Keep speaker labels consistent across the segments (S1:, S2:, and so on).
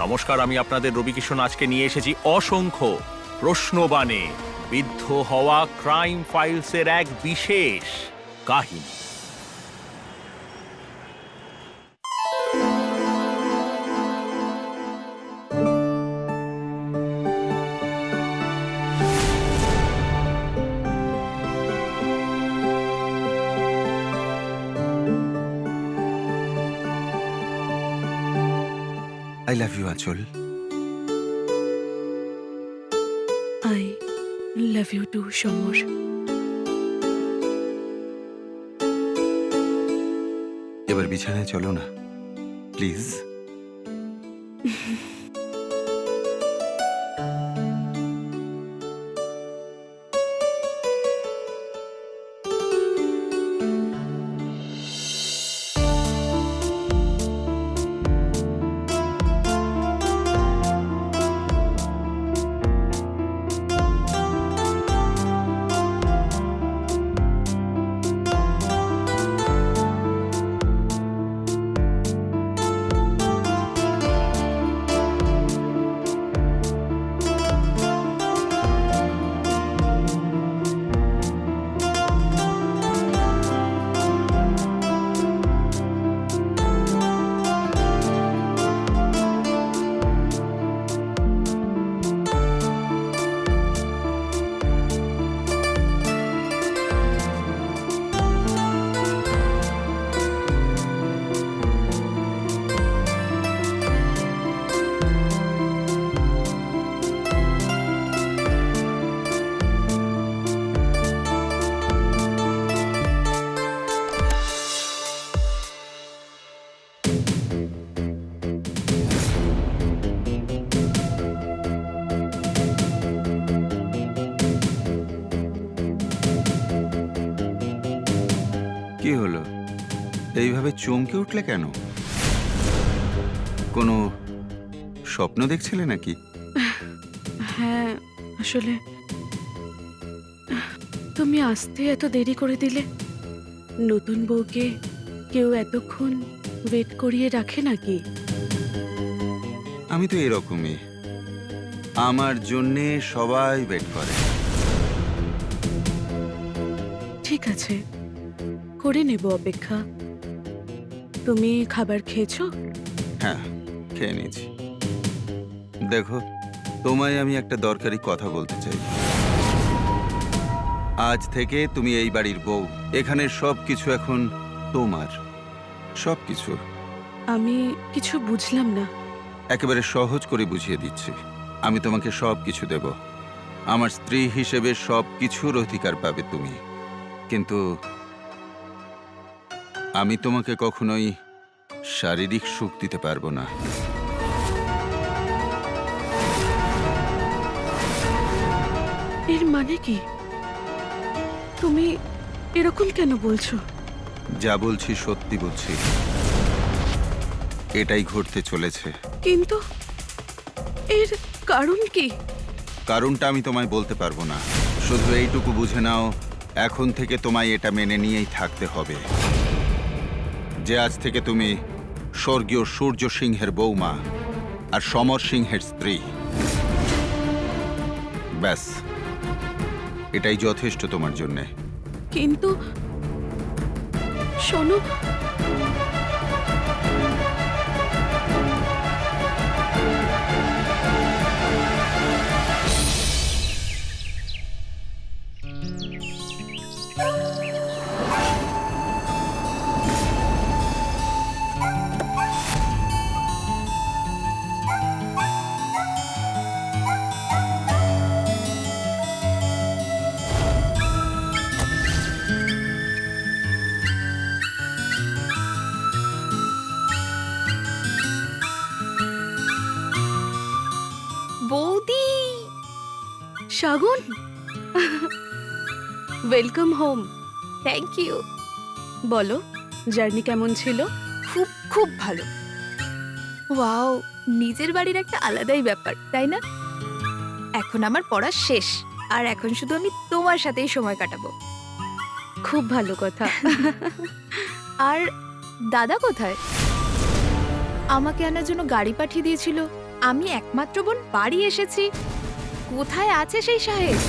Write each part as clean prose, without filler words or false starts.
S1: নমস্কার, আমি আপনাদের রবিকিষণ আজকে নিয়ে এসেছি অসংখ্য প্রশ্নবাণে বিদ্ধ হওয়া ক্রাইম ফাইলসের এক বিশেষ কাহিনী।
S2: I love you, Achal.
S3: I love you too, Shamor.
S2: এবার বিছানায় চলো না প্লিজ। কি হলো, এইভাবে চমকে উঠলে কেন? কোনো স্বপ্ন দেখছিলে নাকি?
S3: হ্যাঁ, আসলে তুমি আসতে এত দেরি করে দিলে। নতুন বউকে কেউ এতক্ষণ ওয়েট করিয়ে রাখে নাকি?
S2: আমি তো এরকমই, আমার জন্যে সবাই ওয়েট করে।
S3: ঠিক আছে, করে নেব অপেক্ষা। তুমি খাবার খেয়েছো?
S2: হ্যাঁ, খেয়ে নিয়েছি। দেখো, তোমায় আমি একটা দরকারি কথা বলতে চাই। আজ থেকে তুমি এই বাড়ির বউ, এখানের সবকিছু এখন তোমার, সবকিছু।
S3: আমি কিছু বুঝলাম না।
S2: একেবারে সহজ করে বুঝিয়ে দিচ্ছি। আমি তোমাকে সবকিছু দেব, আমার স্ত্রী হিসেবে সবকিছুর অধিকার পাবে তুমি, কিন্তু আমি তোমাকে কখনোই শারীরিক সুখ দিতে পারবো না।
S3: এর মানে কি? তুমি এরকম কেন বলছো?
S2: যা বলছি সত্যি বলছি, এটাই ঘটতে চলেছে।
S3: কিন্তু এর কারণ কি?
S2: কারণটা আমি তোমায় বলতে পারবো না, শুধু এইটুকু বুঝে নাও, এখন থেকে তোমায় এটা মেনে নিয়েই থাকতে হবে যে আজ থেকে তুমি স্বর্গীয় সূর্য সিংহের বৌমা আর সমর সিংহের স্ত্রী। ব্যাস, এটাই যথেষ্ট তোমার জন্যে।
S3: কিন্তু শোনো,
S4: বৌদি,
S3: Shagun, welcome home.
S4: Thank you.
S3: বলো, জার্নি কেমন ছিল?
S4: খুব খুব ভালো। ওয়াও, নিজের বাড়ির একটা আলাদাই ব্যাপার, তাই না? এখন আমার পড়া শেষ, আর এখন শুধু আমি তোমার সাথেই সময় কাটাবো।
S3: খুব ভালো কথা।
S4: আর দাদা কোথায়? আমাকে আনার জন্য গাড়ি পাঠিয়ে দিয়েছিল, আমি একমাত্র বোন বাড়ি এসেছি, কোথায় আছে সেই সাহেব?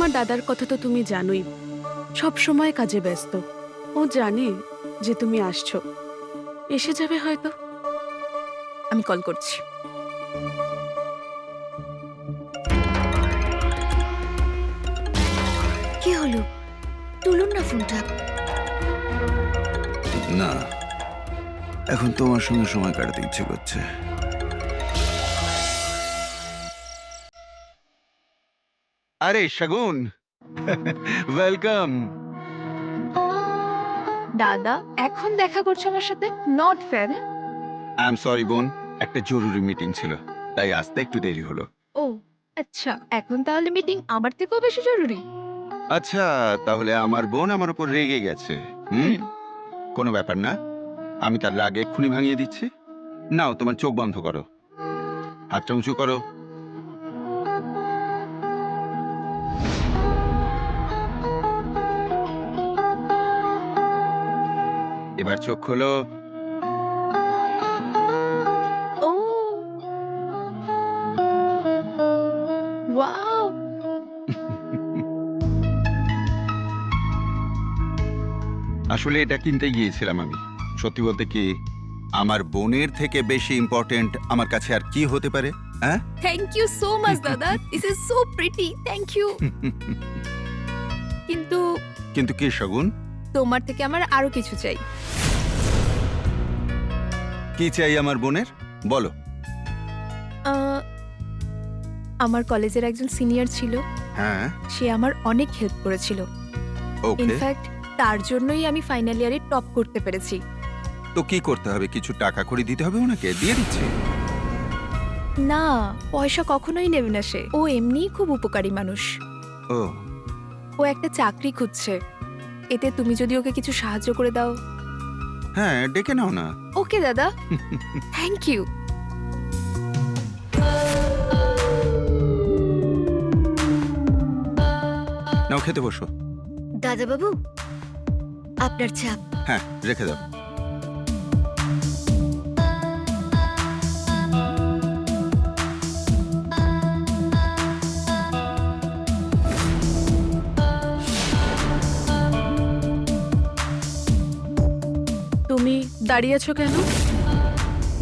S3: তোমার দাদার কথা তো তুমি জানোই, সব সময় কাজে ব্যস্ত। ও জানে যে তুমি আসছো, এসে যাবে হয়তো।
S4: আমি কল করছি।
S5: কি হলো? তুলুন না ফোনটা।
S2: না, এখন তোমার সঙ্গে সময় কাটাতে ইচ্ছে করছে। আরে শাগুন, ওয়েলকাম।
S4: দাদা এখন দেখা করছো আমার সাথে? Not fair.
S2: I am sorry বোন, একটা জরুরি মিটিং ছিল, তাই আসতে একটু দেরি হলো।
S4: ও আচ্ছা, এখন তাহলে মিটিং আমার থেকেও বেশি জরুরি।
S2: আচ্ছা, তাহলে আমার বোন আমার উপর রেগে গেছে। কোনো ব্যাপার না, আমি তার রাগ এক্ষুনি ভাঙিয়ে দিচ্ছি। নাও, তোমার চোখ বন্ধ করো, হাতটা উঁচু করো। এবার চোখ খোলো।
S4: ও ওয়াও,
S2: আসলে এটা কিনতে গিয়েছিলাম আমি। সত্যি বলতে কি, আমার বোনের থেকে বেশি ইম্পর্টেন্ট আমার কাছে আর কি হতে পারে? হ্যাঁ,
S4: থ্যাংক ইউ সো মাচ দাদা, this is so pretty, thank you. কিন্তু
S2: কিন্তু কি শাগুন,
S4: তোমার থেকে আমার আরো কিছু চাই।
S2: কি চাই আমার বোনের? বলো।
S4: আমার কলেজের একজন সিনিয়র ছিল,
S2: হ্যাঁ,
S4: সে আমার অনেক হেল্প করেছিল।
S2: ওকে।
S4: ইনফ্যাক্ট তার জন্যই আমি ফাইনাল ইয়ারে টপ করতে পেরেছি।
S2: তো কি করতে হবে? কিছু টাকা করে দিতে হবে ওনাকে? দিয়ে দিচ্ছি।
S4: না, পয়সা কখনোই নেবে না সে, ও এমনিই খুব উপকারী মানুষ।
S2: ও,
S4: ও একটা চাকরি খুঁজছে, এতে তুমি যদি ওকে কিছু সাহায্য করে দাও।
S2: হ্যাঁ, ডেকে নাও না।
S4: ওকে দাদা, থ্যাংক ইউ।
S2: নাও, খেতে বসো।
S5: দাদা বাবু, আপনার চাপ।
S2: হ্যাঁ, রেখে দাও।
S3: তুমি দাঁড়িয়ে আছো কেন?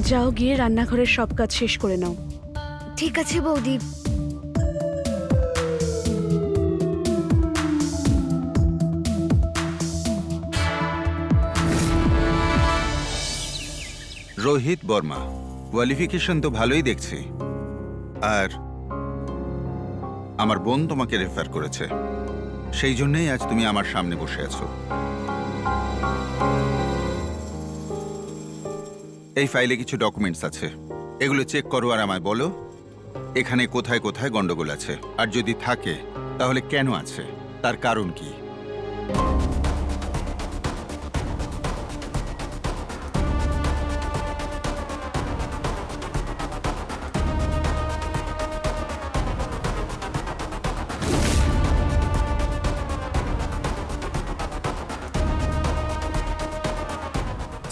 S3: যাও, গিয়ে রান্নাঘরের সব কাজ শেষ করে নাও।
S5: ঠিক আছে বৌদি।
S2: রোহিত বর্মা, কোয়ালিফিকেশন তো ভালোই দেখছি। আর আমার বোন তোমাকে রেফার করেছে, সেই জন্যই আজ তুমি আমার সামনে বসে আছো। এই ফাইলে কিছু ডকুমেন্টস আছে, এগুলো চেক করো আর আমায় বলো এখানে কোথায় কোথায় গন্ডগোল আছে, আর যদি থাকে তাহলে কেন আছে, তার কারণ কি।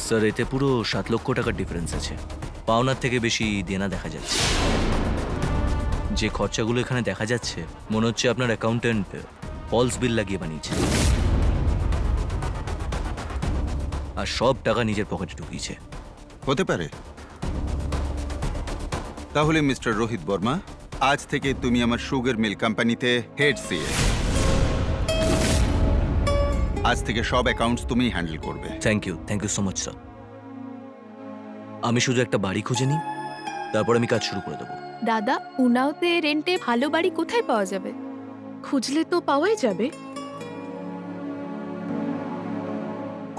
S6: স্যার, এতে পুরো 7 লক্ষ টাকার ডিফারেন্স আছে। পাওনার থেকে বেশি দেনা দেখা যাচ্ছে। যে খরচাগুলো এখানে দেখা যাচ্ছে, মনে হচ্ছে আপনার অ্যাকাউন্টেন্ট ফলস বিল লাগিয়ে বানিয়েছে, আর সব টাকা নিজের পকেটে ঢুকিয়েছে।
S2: হতে পারে। তাহলে মিস্টার রোহিত বর্মা, আজ থেকে তুমি আমার সুগার মিল কোম্পানিতে হেড সিএ। আজ থেকে সব অ্যাকাউন্টস তুমিই হ্যান্ডেল করবে।
S6: Thank you so much sir. আমি শুধু একটা বাড়ি খুঁজে নিই, তারপর আমি কাজ শুরু করে দেবো।
S4: দাদা, উনাওতে রেন্টে ভালো বাড়ি কোথায় পাওয়া যাবে?
S3: খুঁজলে তো পাওয়াই যাবে।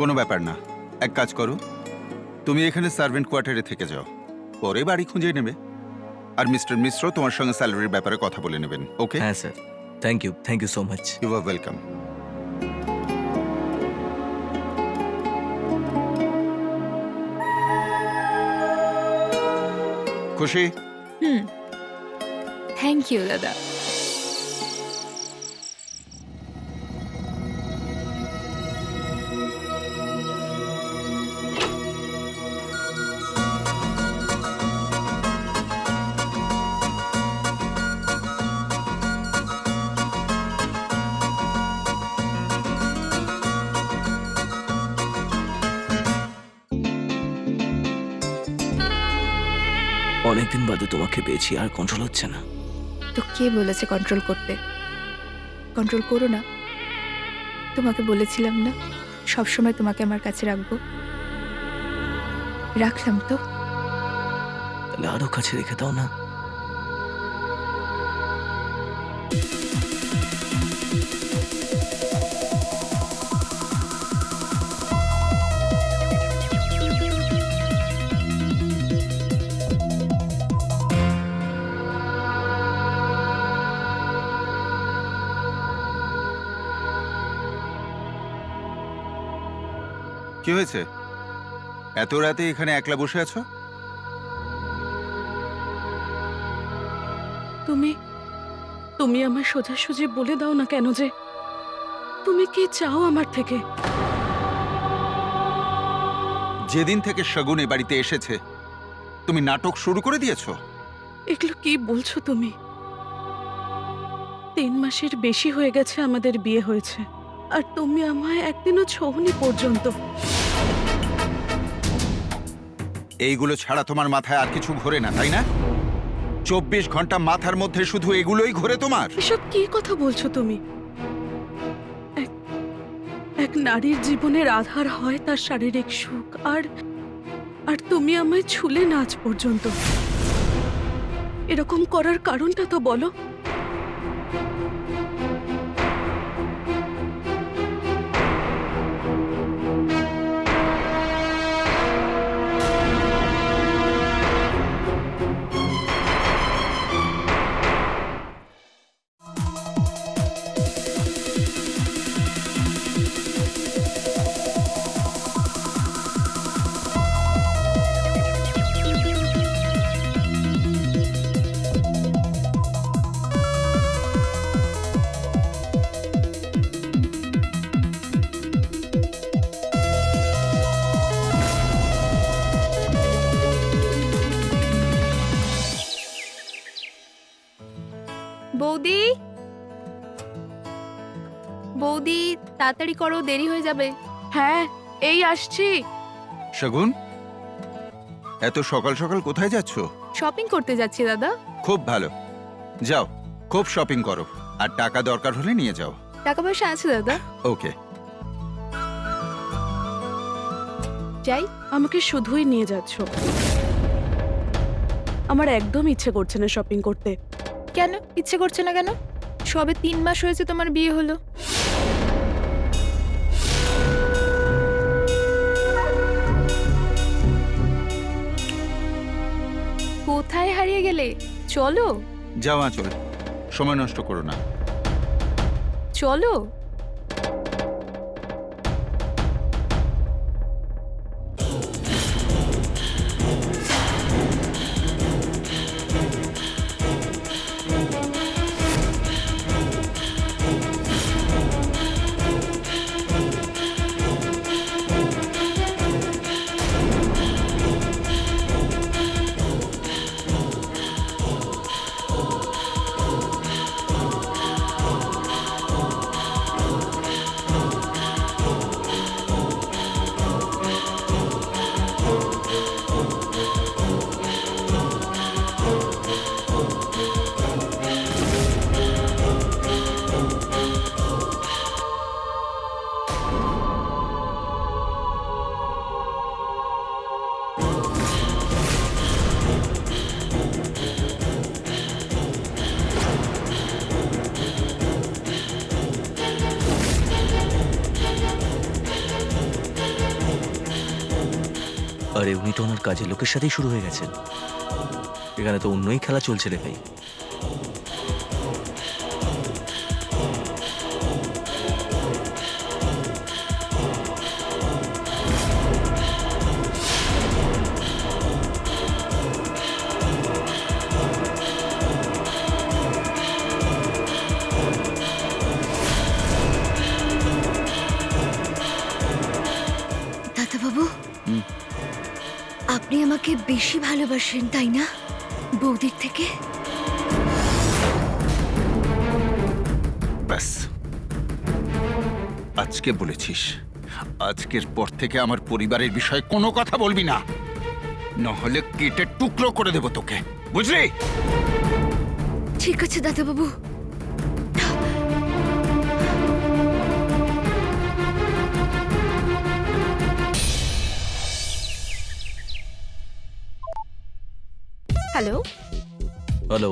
S2: কোনো ব্যাপার না, এক কাজ করো, তুমি এখানে সার্ভেন্ট কোয়ার্টারে থেকে যাও, পরে বাড়ি খুঁজে নেবে। আর মিস্টার মিশ্র তোমার সঙ্গে স্যালারির ব্যাপারে কথা বলে নেবেন, ওকে?
S6: হ্যাঁ sir, thank you so much.
S2: You are welcome. খুশি?
S4: থ্যাংক ইউ দাদা।
S6: অনেকদিন বাদে তোমাকে পেয়েছি, আর কন্ট্রোল হচ্ছে না।
S4: তো কে বলেছে কন্ট্রোল করতে? কন্ট্রোল করো না। তোমাকে বলেছিলাম না সব সময় তোমাকে আমার কাছে রাখবো, রাখলাম তো।
S6: তাহলে আরো কাছে রেখে দাও না।
S2: কি হয়েছে? এত রাতে এখানে একলা বসে আছো?
S3: তুমি তুমি আমার সোজাসুজি বলে দাও না কেন যে তুমি কি চাও আমার থেকে?
S2: যেদিন থেকে শগুন এ বাড়িতে এসেছে তুমি নাটক শুরু করে দিয়েছো।
S3: এগুলো কি বলছো তুমি? 3 মাসের বেশি হয়ে গেছে আমাদের বিয়ে হয়েছে, আর তুমি আমায় একদিনও ছোঁনি পর্যন্ত।
S2: এইগুলো ছাড়া তোমার মাথায় আর কিছু ঘোরে না, তাই না? 24 ঘন্টা মাথার মধ্যে শুধু এগুলোই ঘোরে তোমার।
S3: এসব কি কথা বলছো তুমি? এক নারীর জীবনের আধার হয় তার শারীরিক সুখ, আর আর তুমি আমায় ছুলে না আজ পর্যন্ত। এরকম করার কারণটা তো বলো।
S4: বৌদি, বৌদি তাড়াতাড়ি করো, দেরি হয়ে যাবে।
S3: হ্যাঁ, এই আসছি।
S2: শগুন, এত সকাল সকাল কোথায় যাচ্ছ?
S4: শপিং করতে যাচ্ছি দাদা।
S2: খুব ভালো, যাও খুব শপিং করো, আর টাকা দরকার হলে নিয়ে যাও।
S4: টাকা পয়সা আছে দাদা,
S2: ওকে।
S4: যাই।
S3: আমাকে শুধুই নিয়ে যাচ্ছ। আমার একদম ইচ্ছে করছে না শপিং করতে।
S4: কেন ইচ্ছে করছে না কেন? সবে 3 মাস হয়েছে তোমার বিয়ে হলো। কোথায় হারিয়ে গেলে? চলো
S2: যাও আঁচল, সময় নষ্ট করো না।
S4: চলো।
S6: আরে উনি তো ওনার কাজের লোকের সাথেই শুরু হয়ে গেছেন। এখানে তো অন্যই খেলা চলছে রে ভাই।
S5: দাদাবাবু, আপনি আমাকে বেশি ভালোবাসেন তাই না বৌদির থেকে?
S2: ব্যাস, আজকে বলেছিস, আজকের পর থেকে আমার পরিবারের বিষয়ে কোনো কথা বলবি না, নহলে কেটে টুকরো করে দেব তোকে, বুঝলি?
S5: ঠিক আছে দাদাবাবু।
S4: হ্যালো,
S6: হ্যালো,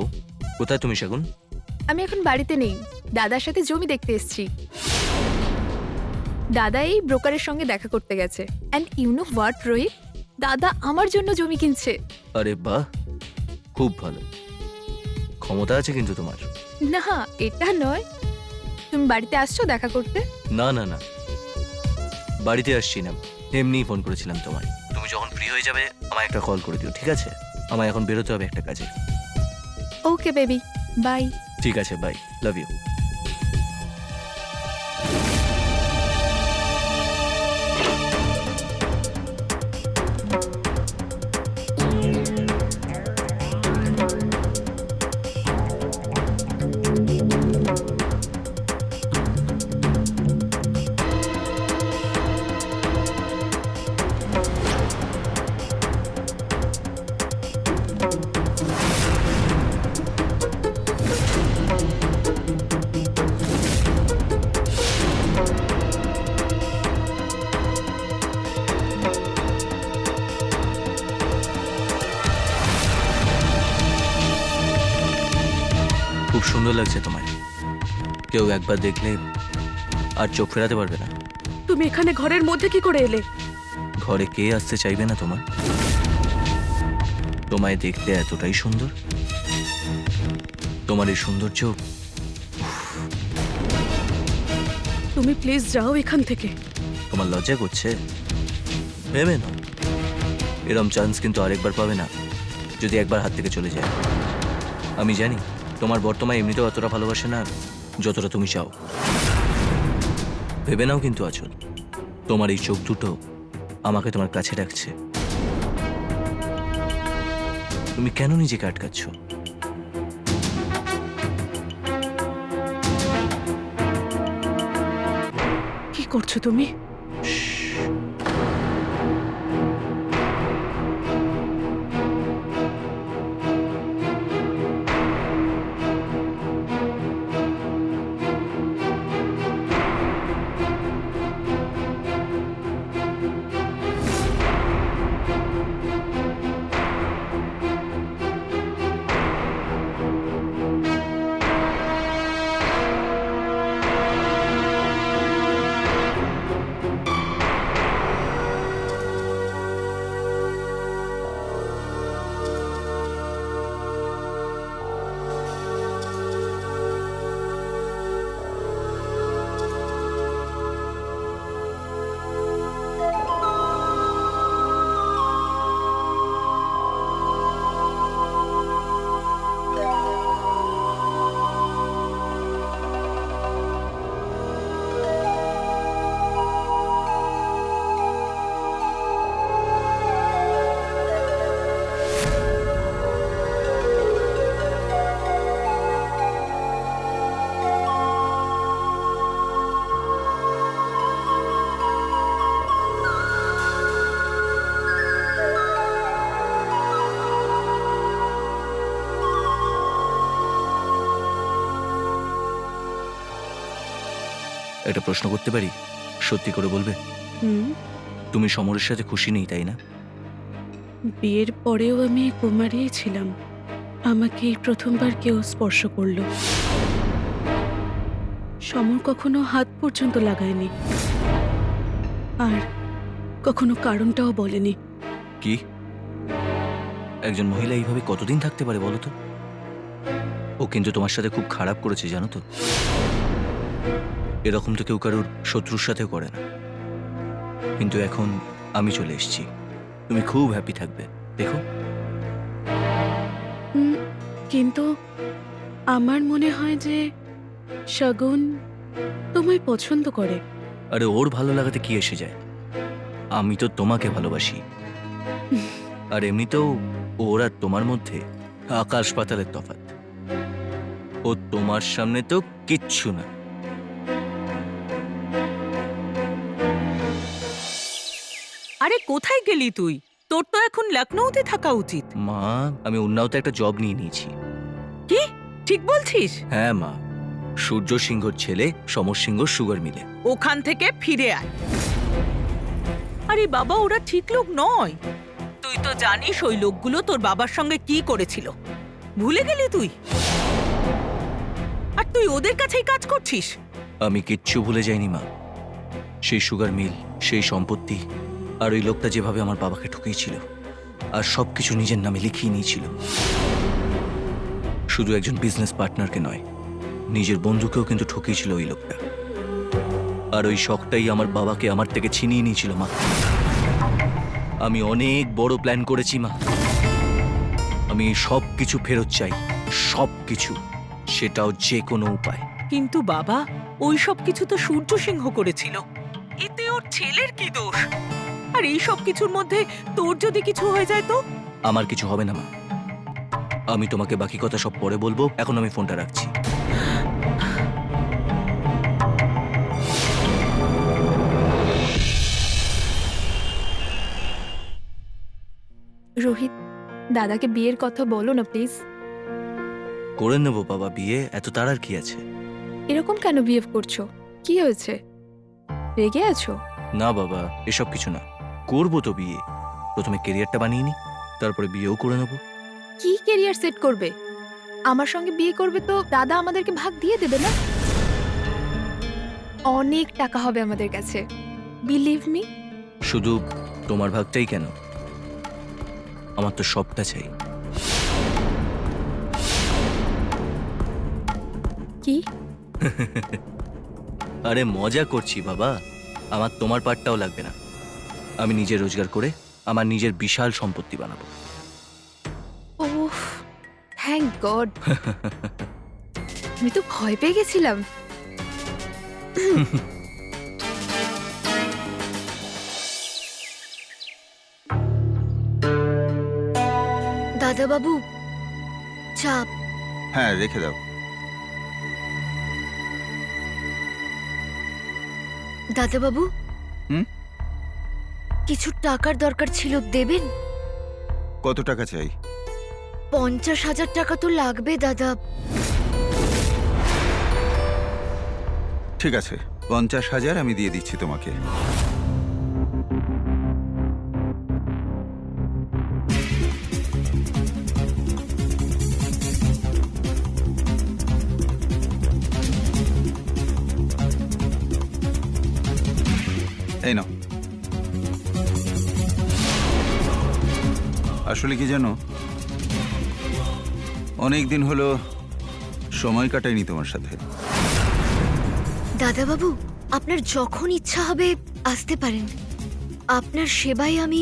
S6: কোথায় তুমি শাগুন?
S4: আমি এখন বাড়িতে নেই, দাদার সাথে জমি দেখতে এসেছি। দাদা এই ব্রোকারের সঙ্গে দেখা করতে গেছে। And you know what Rohit, দাদা আমার জন্য জমি কিনছে।
S6: আরে বাহ, খুব ভালো। ক্ষমতা আছে কিন্তু তোমার।
S4: না, এটা নয়। তুমি বাড়িতে আসছো দেখা করতে?
S6: না না না, বাড়িতে আসছি না, এমনিই ফোন করেছিলাম তোমায়। তুমি যখন ফ্রি হয়ে যাবে আমায় একটা কল করে দিও, ঠিক আছে? আমায় এখন বেরোতে হবে একটা কাজে।
S4: Okay baby, bye.
S6: ঠিক আছে, বাই, লাভ ইউ। খুব সুন্দর লাগছে তোমায়। কেউ একবার দেখলে আর চোখ ফেরাতে পারবে না।
S3: তুমি এখানে ঘরের মধ্যে কি করে এলে?
S6: ঘরে কে আসতে চাইবে না তোমার? তোমায় দেখতে এতটাই সুন্দর, তোমার এই সৌন্দর্য।
S3: তুমি প্লিজ যাও এখান থেকে।
S6: তোমার লজ্জা করছে? ভেবে না, এরম চান্স কিন্তু আরেকবার পাবে না যদি একবার হাত থেকে চলে যায়। আমি জানি তোমার বর্তমানে এমনিতেও অতটা ভালোবাসে না যতটা তুমি চাও। ভেবে নাও কিন্তু আচল, তোমার এই চোখ দুটো আমাকে তোমার কাছে রাখছে। তুমি কেন নিজেকে আটকাচ্ছ?
S3: কি করছো তুমি?
S6: একটা প্রশ্ন করতে পারি? সত্যি করে বলবে,
S3: হুম,
S6: তুমি সমরের সাথে খুশি নেই তাই না?
S3: বিয়ের পরেও আমি কুমারীই ছিলাম। আমাকে এই প্রথমবার কেউ স্পর্শ করলো। সমর কখনো হাত পর্যন্ত লাগায়নি, আর কখনো কারণটাও বলেনি।
S6: কি একজন মহিলা এইভাবে কতদিন থাকতে পারে বলো তো? ও কিন্তু তোমার সাথে খুব খারাপ করেছে জানো তো। এরকম তো কেউ কারোর শত্রুর সাথেও করে না। কিন্তু এখন আমি চলে এসেছি, তুমি খুব হ্যাপি থাকবে দেখো।
S3: কিন্তু আমার মনে হয় যে শগুন তোমায় পছন্দ করে।
S6: আরে ওর ভালো লাগাতে কি এসে যায়? আমি তো তোমাকে ভালোবাসি। আর এমনিতেও ওর আর তোমার মধ্যে আকাশ পাতালের তফাৎ। ও তোমার সামনে তো কিচ্ছু না।
S7: আরে কোথায় গেলি তুই? তোর তো এখন লখনৌতে থাকা উচিত।
S6: মা, আমি উন্নাওতে একটা জব নিয়ে নিয়েছি।
S7: কি ঠিক বলছিস?
S6: হ্যাঁ মা, সূর্য সিংহর ছেলে সমর সিংহ সুগার মিলে।
S7: ওখান থেকে ফিরে আয়। আরে বাবা, ওরা ঠিক লোক নয়। তুই তো জানিস ওই লোকগুলো তোর বাবার সঙ্গে কি করেছিল। ভুলে গেলি তুই? আর তুই ওদের কাছেই কাজ করছিস?
S6: আমি কিচ্ছু ভুলে যাইনি মা। সেই সুগার মিল, সেই সম্পত্তি, আর ওই লোকটা যেভাবে আমার বাবাকে ঠকিয়েছিল আর সবকিছু নিজের নামে লিখিয়ে নিয়েছিল। শুধু একজন বিজনেস পার্টনারকে নয়, নিজের বন্ধুকেও কিন্তু ঠকিয়েছিল ওই লোকটা। আর ওই শখটাই আমার বাবাকে আমার থেকে ছিনিয়ে নিয়েছিল মা। আমি অনেক বড় প্ল্যান করেছি মা। আমি সব কিছু ফেরত চাই, সব কিছু, সেটাও যে কোনো উপায়।
S7: কিন্তু বাবা, ওই সব কিছু তো সূর্য সিংহ করেছিল। এতে ওর ছেলের কি দোষ? আর এই সব কিছুর মধ্যে তোর যদি কিছু হয়ে যায় তো?
S6: আমার কিছু হবে না মা। আমি তোমাকে বাকি কথা সব পরে বলবো, এখন আমি ফোনটা রাখছি।
S4: রোহিত, দাদাকে বিয়ের কথা বলো না প্লিজ।
S6: করে নেবো বাবা বিয়ে, এত তাড়ার কি আছে?
S4: এরকম কেন বিহেভ করছো? কি হয়েছে? রেগে আছো?
S6: না বাবা, এসব কিছু না। করবো তো বিয়ে, প্রথমে কেরিয়ারটা বানিয়ে নি, তারপরে বিয়েও করে নেবো।
S4: কি কেরিয়ার সেট করবে? আমার সঙ্গে বিয়ে করবে তো দাদা আমাদেরকে ভাগ দিয়ে দেবে না? অনেক টাকা হবে আমাদের কাছে, বিলিভ মি।
S6: শুধু তোমার ভাগটাই কেন, আমার তো সবটা চাই।
S4: কি?
S6: আরে মজা করছি বাবা, আমার তোমার পার্টটাও লাগবে না। আমি নিজে রোজগার করে আমার নিজের বিশাল সম্পত্তি বানাবো।
S4: ওহ, থ্যাংক গড। আমি তো ভয় পেয়ে গেছিলাম।
S5: দাদা বাবু, চাপ।
S2: হ্যাঁ, রেখে দাও।
S5: দাদা বাবু,
S2: হুম?
S5: কিছু টাকার দরকার ছিল, দেবেন?
S2: কত টাকা চাই?
S5: 50,000 টাকা তো লাগবে দাদা।
S2: ঠিক আছে, 50,000 আমি দিয়ে দিচ্ছি তোমাকে। এই নাও। আসলে কি জানো, অনেক দিন হলো সময় কাটাইনি তোমার সাথে।
S5: দাদা বাবু, আপনার যখন ইচ্ছা হবে আসতে পারেন। আপনার সেবায় আমি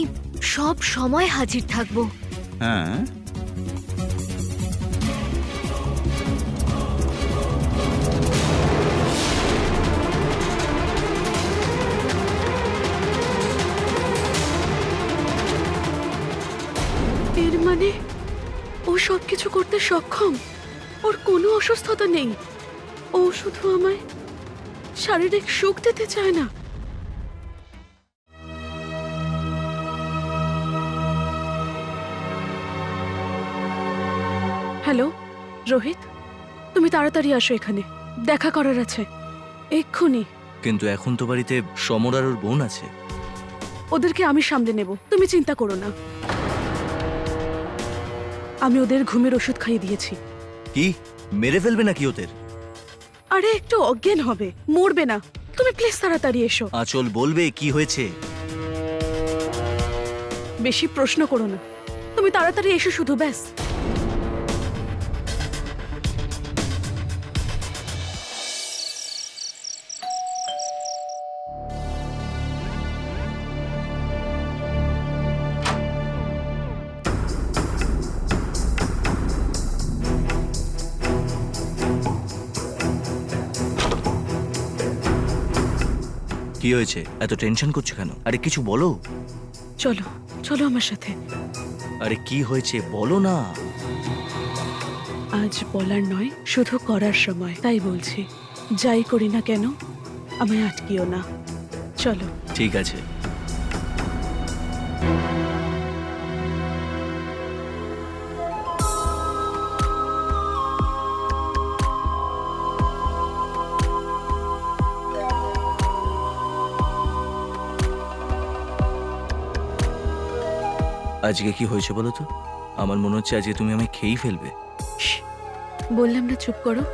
S5: সব সময় হাজির থাকব।
S2: হ্যাঁ,
S3: এর মানে ও সবকিছু করতে সক্ষম? ওর কোনো অসুস্থতা নেই? ও শুধু আমায় শারীরিক সুখ দিতে চায় না? হ্যালো রোহিত, তুমি তাড়াতাড়ি আসো, এখানে দেখা করার আছে এক্ষুনি।
S6: কিন্তু এখন তো বাড়িতে সমর আর ওর বোন আছে।
S3: ওদেরকে আমি সামলে নেব, তুমি চিন্তা করো না। আমি ওদের ঘুমের ওষুধ খাইয়ে দিয়েছি।
S6: কি মেরে ফেলবে নাকি ওদের?
S3: আরে একটু অজ্ঞান হবে, মরবে না। তুমি প্লিজ তাড়াতাড়ি এসো।
S6: আঁচল বলবে কি হয়েছে।
S3: বেশি প্রশ্ন করো না, তুমি তাড়াতাড়ি এসো শুধু, ব্যাস।
S6: কি হয়েছে, এত টেনশন করছো কেন? আরে কিছু বলো।
S3: চলো চলো আমার সাথে।
S6: আরে কি হয়েছে বলো না।
S3: আজ বলার নয়, শুধু করার সময়, তাই বলছি। যাই করি না কেন, আমায় আটকিও না। চলো।
S6: ঠিক আছে। আজকে কি হয়েছে বলো তো? আমার মনে হচ্ছে আজকে তুমি আমায় খেয়েই ফেলবে।
S3: শ্শ্, বললাম না চুপ করো।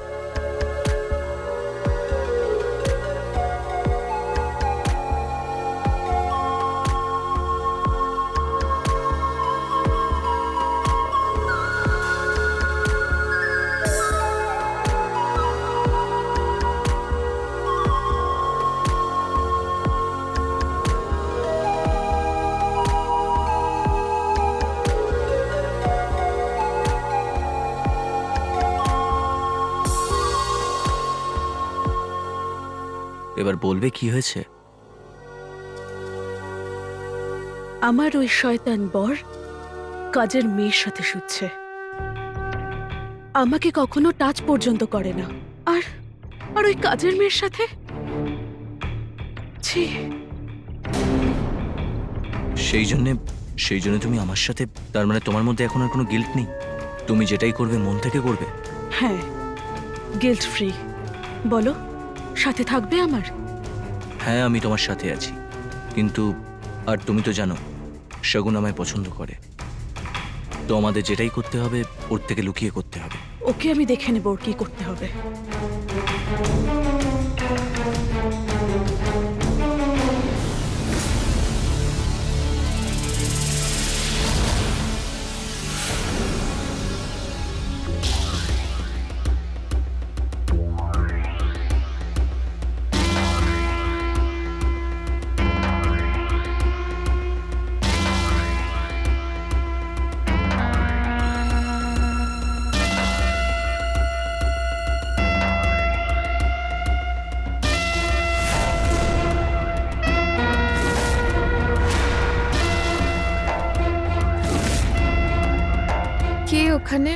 S6: এবার বলবে কি হয়েছে?
S3: আমার ওই শয়তান বর কাজের মেয়ের সাথে শুচ্ছে, আমাকে কখনো টাচ পর্যন্ত করে না। আর আর ওই কাজের মেয়ের সাথে, ছি।
S6: সেই জন্য তুমি আমার সাথে, তার মানে তোমার মধ্যে এখন আর কোনো গিল্ট নেই? তুমি যেটাই করবে মন থেকে করবে?
S3: হ্যাঁ, গিল্ট ফ্রি। বলো, সাথে থাকবে আমার?
S6: হ্যাঁ, আমি তোমার সাথে আছি, কিন্তু আর তুমি তো জানো শগুন আমায় পছন্দ করে, তো আমাদের যেটাই করতে হবে ওর থেকে লুকিয়ে করতে হবে।
S3: ওকে আমি দেখে নেব ওর কি করতে হবে।
S4: কে ওখানে?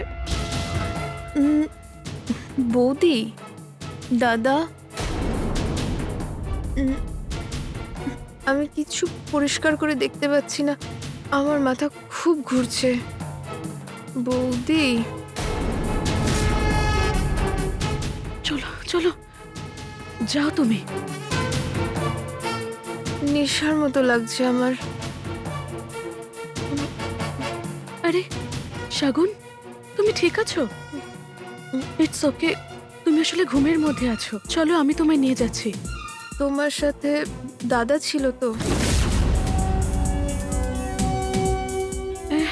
S4: বৌদি, দাদা, আমি কিছু পরিষ্কার করে দেখতে পাচ্ছি না, আমার মাথা খুব ঘুরছে। বৌদি,
S3: চলো চলো, যাও তুমি।
S4: নেশার মতো লাগছে আমার।
S3: আরে শাগুন, তুমি ঠিক আছো? ইটস ওকে, তুমি আসলে ঘুমের মধ্যে আছো। চলো আমি তোমায় নিয়ে যাচ্ছি।
S4: তোমার সাথে দাদা ছিল তো?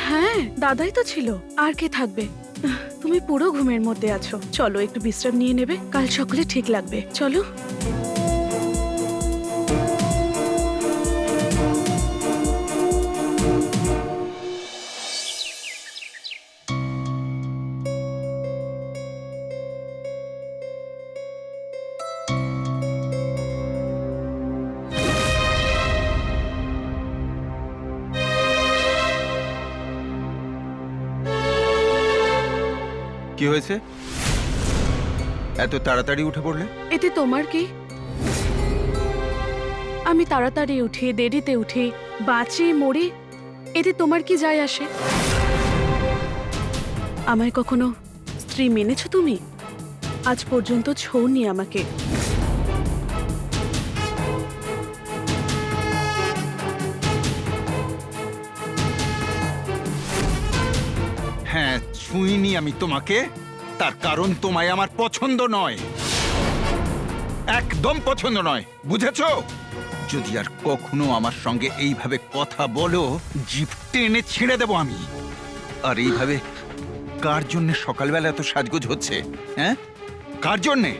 S3: হ্যাঁ, দাদাই তো ছিল, আর কে থাকবে? তুমি পুরো ঘুমের মধ্যে আছো। চলো একটু বিশ্রাম নিয়ে নেবে, কাল সকালে ঠিক লাগবে। চলো।
S2: কি হয়েছে? এত তাড়াতাড়ি উঠে পড়লে?
S3: এতে তোমার কি? আমি তাড়াতাড়ি উঠি, দেরিতে উঠি, বাঁচি মরি, এতে তোমার কি যায় আসে? আমায় কখনো স্ত্রী মেনেছো তুমি? আজ পর্যন্ত ছোঁনি আমাকে।
S2: হ্যাঁ, ছুঁইনি আমি তোমাকে, তার কারণ তোমায় আমার পছন্দ নয়, একদম পছন্দ নয়, বুঝেছো? যদি আর কখনো আমার সঙ্গে এইভাবে কথা বলো, জিভ টেনে ছিঁড়ে দেব আমি। আর এইভাবে কার জন্য সকালবেলা এত সাজগোজ হচ্ছে? হ্যাঁ, কার জন্যে?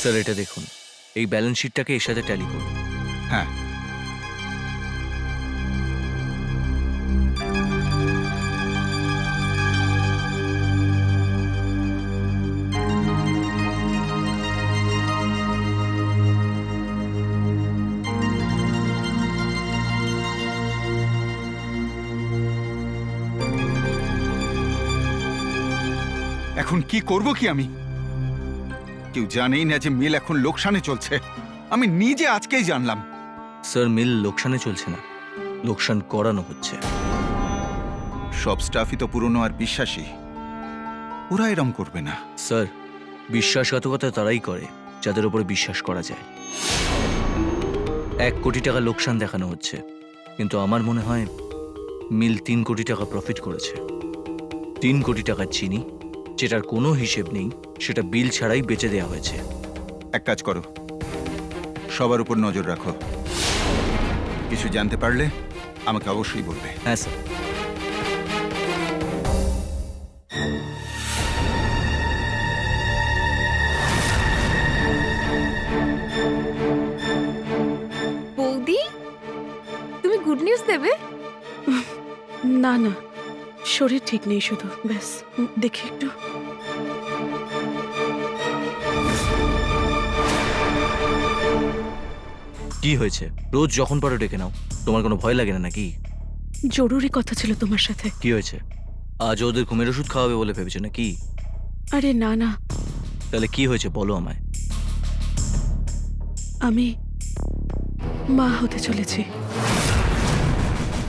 S6: স্যার এটা দেখুন, এই ব্যালেন্স শিটটাকে এর সাথে ট্যালি করুন।
S2: হ্যাঁ, এখন কি করব কি আমি? কেউ জানেই না যে মিল এখন লোকসানে চলছে। আমি নিজে আজকেই জানলাম।
S6: স্যার মিল লোকসানে চলছে না, লোকসান করানো হচ্ছে।
S2: সব স্টাফই তো পুরনো আর বিশ্বাসী, ওরা এরম করবে না।
S6: স্যার বিশ্বাসঘাতকতা তারাই করে যাদের উপরে বিশ্বাস করা যায়। 1 কোটি টাকা লোকসান দেখানো হচ্ছে, কিন্তু আমার মনে হয় মিল 3 কোটি টাকা প্রফিট করেছে। 3 কোটি টাকার চিনি, যেটার কোনো হিসেব নেই, সেটা বিল ছাড়াই বেচে দেওয়া হয়েছে।
S2: এক কাজ করো, সবার উপর নজর রাখো। কিছু জানতে পারলে আমাকে অবশ্যই বলবে।
S6: হ্যাঁ স্যার।
S4: বৌদি, তুমি গুড নিউজ দেবে?
S3: না না, শরীর ঠিক নেই শুধু, ব্যাস। দেখি একটু।
S6: কি হয়েছে? রোজ যখন পারো ডেকে নাও, তোমার কোনো ভয় লাগে না নাকি?
S3: জরুরি কথা ছিল তোমার সাথে।
S6: কি হয়েছে? আজ ওদের ঘুমের ওষুধ খাওয়াবে বলে ভেবেছো নাকি?
S3: আরে না না,
S6: তাহলে কি হয়েছে বলো আমায়।
S3: আমি মা হতে চলেছি,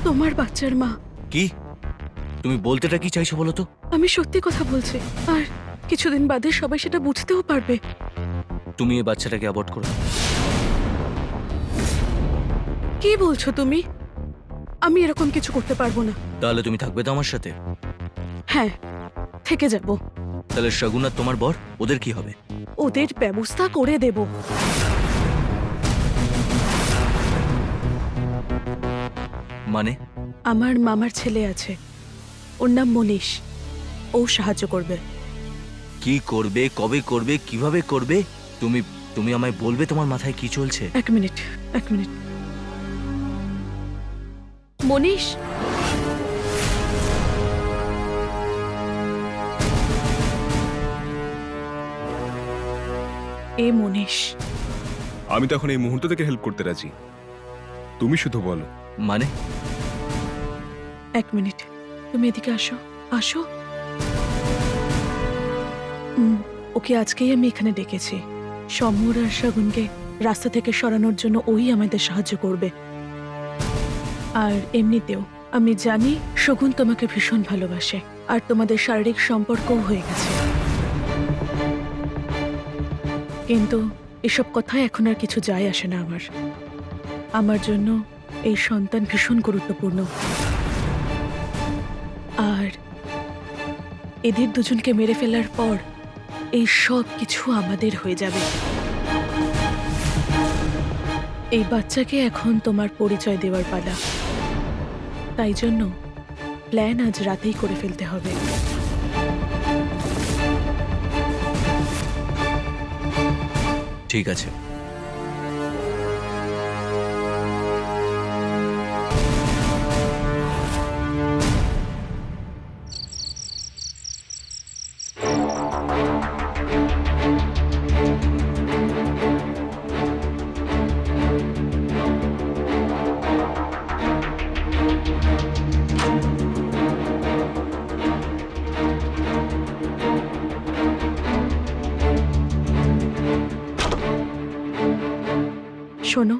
S3: তোমার বাচ্চার মা।
S6: কি তুমি বলতেটা কি চাইছো বলো তো?
S3: আমি সত্যি কথা বলছি, আর কিছুদিন বাদে সবাই সেটা বুঝতেও পারবে।
S6: তুমি এই বাচ্চাটাকে অ্যাবর্ট করো।
S3: কি বলছো তুমি? আমি এরকম কিছু করতে পারবো না।
S6: তাহলে তুমি থাকবে তো আমার সাথে?
S3: হ্যাঁ, থেকে যাব।
S6: তাহলে শগুন আর তোমার বর, ওদের কি হবে?
S3: ওদের ব্যবস্থা করে দেব।
S6: মানে?
S3: আমার মামার ছেলে আছে, ওর নাম মনীষ, ও সাহায্য করবে।
S6: কি করবে, কবে করবে, কিভাবে করবে? তুমি তুমি আমায় বলবে তোমার মাথায় কি চলছে?
S3: এক মিনিট, এক মিনিট। মনীষ, এ মনীষ।
S8: আমি তো এখন এই মুহূর্ত থেকে হেল্প করতে রাজি, তুমি শুধু বলো।
S6: মানে?
S3: এক মিনিট, তুমি এদিকে আসো, আসো। ওকে আজকেই আমি এখানে ডেকেছি। সমর আর শগুনকে রাস্তা থেকে সরানোর জন্য ওই আমাদের সাহায্য করবে। আর এমনিতেও আমি জানি শগুন তোমাকে ভীষণ ভালোবাসে, আর তোমাদের শারীরিক সম্পর্কও হয়ে গেছে। কিন্তু এসব কথায় এখন আর কিছু যায় আসে না আমার। আমার জন্য এই সন্তান ভীষণ গুরুত্বপূর্ণ। আর এদের দুজনকে মেরে ফেলার পর এই সব কিছু আমাদের হয়ে যাবে। এই বাচ্চাকে এখন তোমার পরিচয় দেওয়ার পালা। তাই জন্য প্ল্যান আজ রাতেই করে ফেলতে হবে।
S6: ঠিক আছে।
S3: শোনো,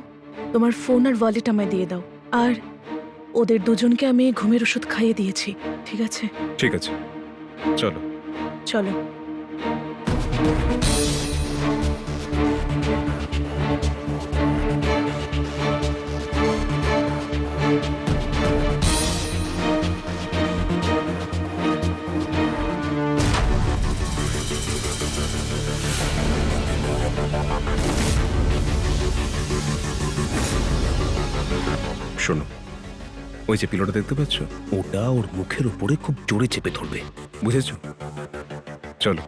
S3: তোমার ফোন আর ওয়ালেট আমায় দিয়ে দাও। আর ওদের দুজনকে আমি ঘুমের ওষুধ খাইয়ে দিয়েছি, ঠিক আছে?
S8: ঠিক আছে, চলো।
S3: চলো।
S8: শোনো, ওই যে পিলোটা দেখতে পাচ্ছ, ওটা ওর মুখের উপরে খুব জোরে চেপে ধরবে, বুঝেছো? চলো।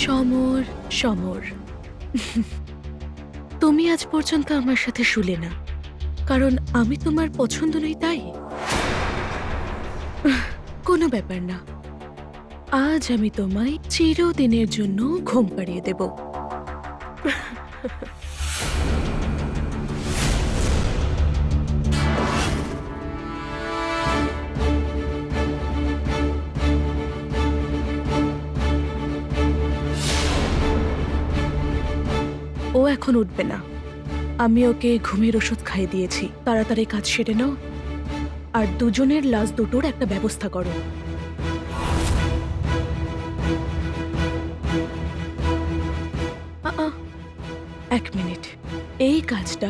S3: সমর, সমর, তুমি আজ পর্যন্ত আমার সাথে শুলে না, কারণ আমি তোমার পছন্দ নই তাই? কোনো ব্যাপার না, আজ আমি তোমায় চিরদিনের জন্য ঘুম পাড়িয়ে দেব। ও এখন উঠবে না, আমি ওকে ঘুমের ওষুধ খাইয়ে দিয়েছি। তাড়াতাড়ি কাজ সেরে নাও, আর দুজনের লাশ দুটোর একটা ব্যবস্থা করো। এক মিনিট, এই কাজটা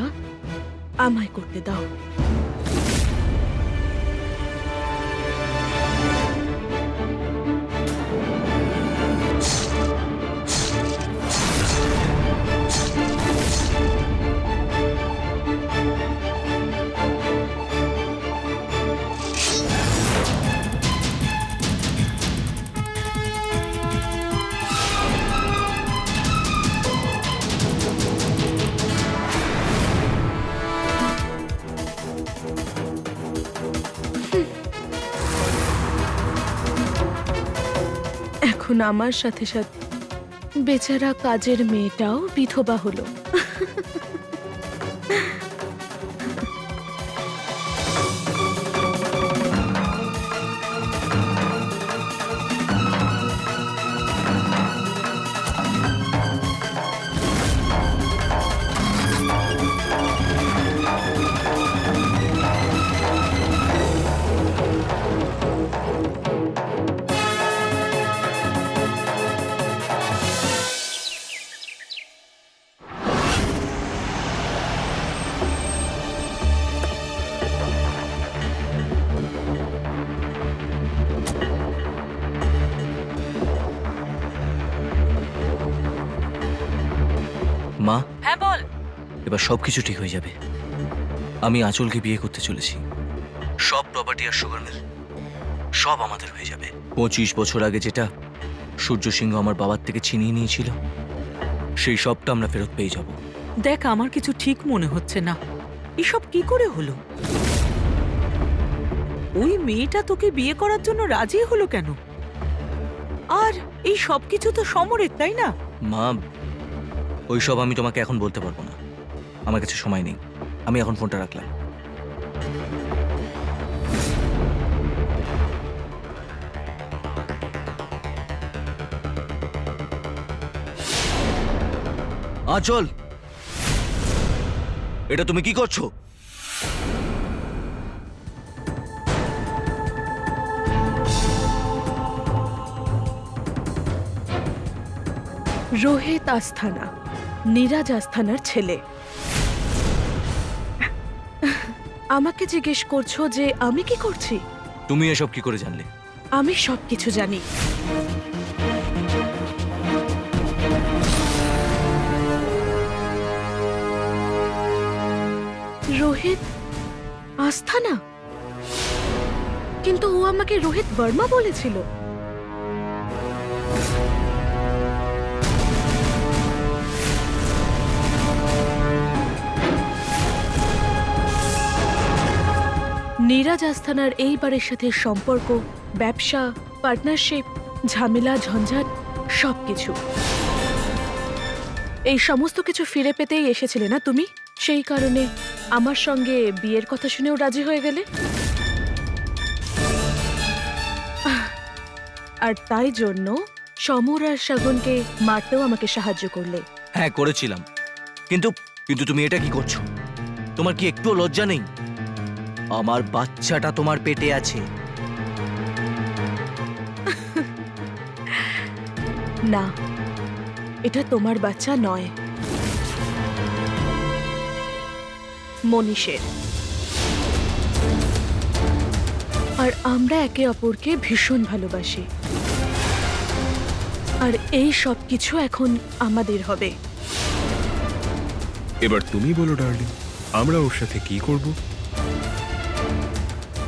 S3: আমায় করতে দাও। এখন আমার সাথে সাথে বেচারা কাজের মেয়েটাও বিধবা হলো।
S6: মা,
S7: হ্যাঁ বল।
S6: এবার সবকিছু ঠিক হয়ে যাবে। আমি আঁচলকে বিয়ে করতে চলেছি। সব প্রপার্টি আর সুগার মিল সব আমাদের হয়ে যাবে। 25 বছর আগে যেটা সূর্য সিংহ আমার বাবার থেকে ছিনিয়ে নিয়েছিল, সেই সবটা আমরা ফেরত পেয়ে যাব।
S7: দেখ, আমার কিছু ঠিক মনে হচ্ছে না। এসব কি করে হলো? ওই মেয়েটা তোকে বিয়ে করার জন্য রাজি হলো কেন? আর এই সব কিছু তো সমরের, তাই না?
S6: মা, ওইসব আমি তোমাকে এখন বলতে পারবো না, আমার কাছে সময় নেই। আমি এখন ফোনটা রাখলাম। আঁচল, এটা তুমি কি করছো?
S3: রোহিত আস্থানা, নীরাজ আস্থানার ছেলে। আমাকে জিজ্ঞেস করছো যে আমি কি করছি?
S6: তুমি এসব কি করে জানলে?
S3: আমি সবকিছু জানি। রোহিত আস্থানা, কিন্তু ও আমাকে রোহিত বর্মা বলেছিল। নীরাজ আস্থানার এই বাড়ির সাথে সম্পর্ক, ব্যবসা, পার্টনারশিপ, ঝামেলা, ঝঞ্ঝাট সবকিছু, এই সমস্ত কিছু ফিরে পেতেই এসেছিলে না তুমি? সেই কারণে আমার সঙ্গে বিয়ের কথা শুনেও রাজি হয়ে গেলে, আর তাই জন্য সমর আর শাগুনকে মারতেও আমাকে সাহায্য করলে।
S6: হ্যাঁ করেছিলাম, কিন্তু কিন্তু তুমি এটা কি করছো? তোমার কি একটু লজ্জা নেই? আমার বাচ্চাটা তোমার পেটে আছে।
S3: না, এটা তোমার বাচ্চা নয়, মনীষের। আর আমরা একে অপরকে ভীষণ ভালোবাসি, আর এই সব কিছু এখন আমাদের হবে।
S8: এবার তুমি বলো ডার্লিং, আমরা ওর সাথে কি করব?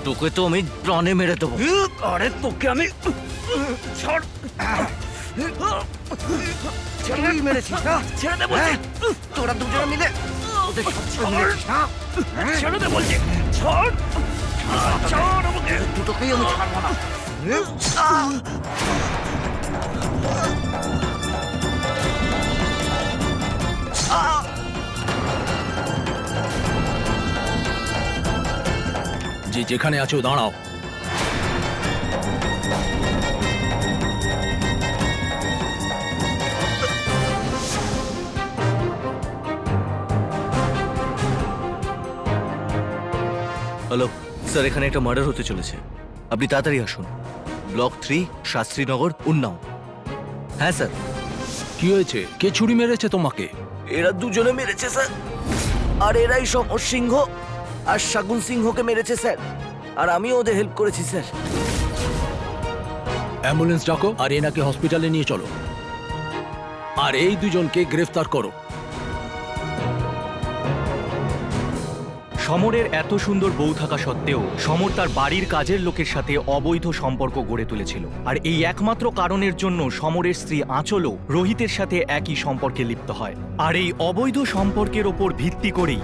S6: তোকে তো আমি প্রাণে মেরে দেবো।
S9: আরে তোকে আমি ছাড়, তুই মেরেছিস না? ছেড়ে দে বলছি। তোরা দুজনে মিলে ওদের সব মেরেছিস না? ছেড়ে দে বলছি। ছাড়, ছাড় আমাকে। দুটোকেই আমি ছাড়বো না।
S1: যে যেখানে আছো দাঁড়াও।
S6: হ্যালো স্যার, এখানে একটা মার্ডার হতে চলেছে, আপনি তাড়াতাড়ি আসুন। ব্লক 3, শাস্ত্রীনগর, উন্নাও। হ্যাঁ স্যার।
S9: কি হয়েছে? কে ছুরি মেরেছে তোমাকে?
S6: এরা দুজনে মেরেছে স্যার, আর এরাই সমর সিংহ আর শাগুন সিংহকে মেরেছে স্যার, আর আমিও ওদের হেল্প করেছি স্যার।
S9: অ্যাম্বুলেন্স ডাকো আর এনাকে হসপিটালে নিয়ে চলো, আর এই দুজনকে গ্রেফতার করো।
S1: সমরের এত সুন্দর বউ থাকা সত্ত্বেও সমর তার বাড়ির কাজের লোকের সাথে অবৈধ সম্পর্ক গড়ে তুলেছিল, আর এই একমাত্র কারণের জন্য সমরের স্ত্রী আঁচলও রোহিতের সাথে একই সম্পর্কে লিপ্ত হয়। আর এই অবৈধ সম্পর্কের ওপর ভিত্তি করেই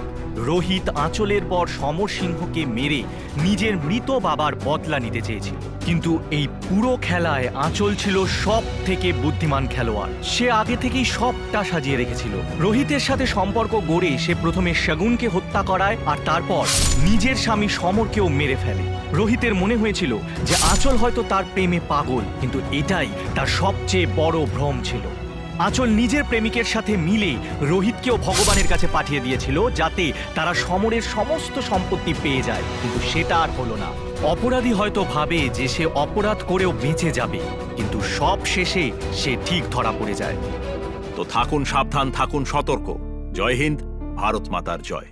S1: রোহিত আঁচলের পর সমর সিংহকে মেরে নিজের মৃত বাবার বদলা নিতে চেয়েছিল। কিন্তু এই পুরো খেলায় আঁচল ছিল সব থেকে বুদ্ধিমান খেলোয়াড়। সে আগে থেকেই সবটা সাজিয়ে রেখেছিল। রোহিতের সাথে সম্পর্ক গড়ে সে প্রথমে শাগুনকে হত্যা করায়, আর তারপর নিজের স্বামী সমরকেও মেরে ফেলে। রোহিতের মনে হয়েছিল যে আঁচল হয়তো তার প্রেমে পাগল, কিন্তু এটাই তার সবচেয়ে বড় ভ্রম ছিল। আঁচল নিজের প্রেমিকের সাথে মিলে রোহিতকেও ভগবানের কাছে পাঠিয়ে দিয়েছিল, যাতে তারা সমরের সমস্ত সম্পত্তি পেয়ে যায়, কিন্তু সেটা আর হলো না। অপরাধী হয়তো ভাবে যে সে অপরাধ করেও বেঁচে যাবে, কিন্তু সব শেষে সে ঠিক ধরা পড়ে যায়। তো থাকুন সাবধান, থাকুন সতর্ক। জয় হিন্দ, ভারত মাতার জয়।